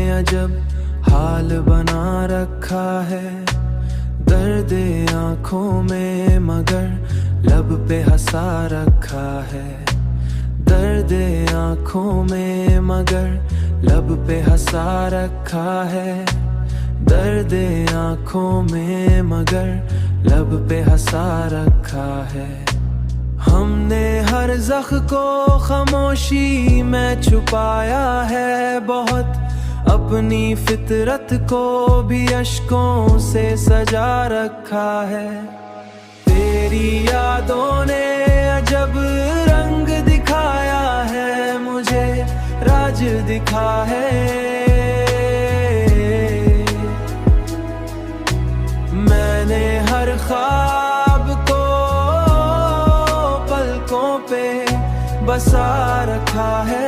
अजब हाल बना रखा है। दर्द आंखों में मगर लब पे हंसा रखा है। दर्द आंखों में मगर लब पे हंसा रखा है। दर्द आंखों में मगर लब पे हंसा रखा है। हमने हर ज़ख्म को खामोशी में छुपाया है बहुत, अपनी फितरत को भी अश्कों से सजा रखा है। तेरी यादों ने अजब रंग दिखाया है, मुझे राज दिखा है। मैंने हर ख्वाब को पलकों पे बसा रखा है।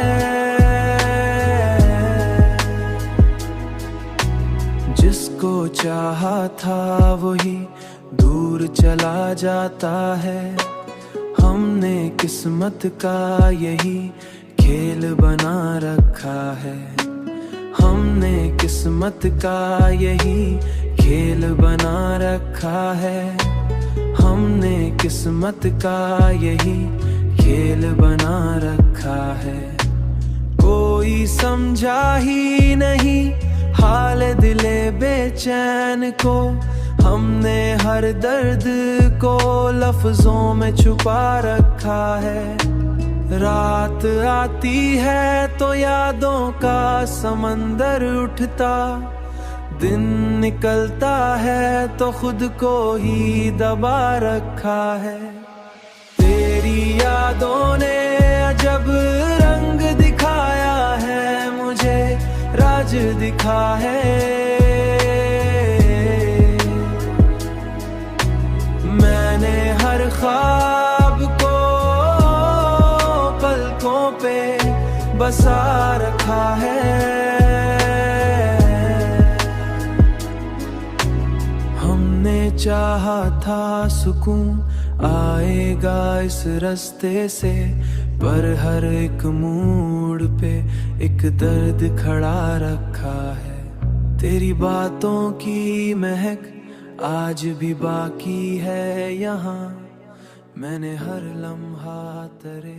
जिसको चाहा था वही दूर चला जाता है। हमने किस्मत का यही खेल बना रखा है। हमने किस्मत का यही खेल बना रखा है। हमने किस्मत का यही खेल बना रखा है। कोई समझा ही नहीं हाल दिले बेचैन को। हमने हर दर्द को लफ्जों में छुपा रखा है। रात आती है तो यादों का समंदर उठता, दिन निकलता है तो खुद को ही दबा रखा है। तेरी यादों ने अजब रंग दिखाया है, मुझे राज दिखा है। मैंने हर ख्वाब को पलकों पे बसा रखा है। हमने चाहा था सुकून आएगा इस रास्ते से, पर हर एक मोड़ पे एक दर्द खड़ा रखा है। तेरी बातों की महक आज भी बाकी है यहाँ। मैंने हर लम्हा तेरे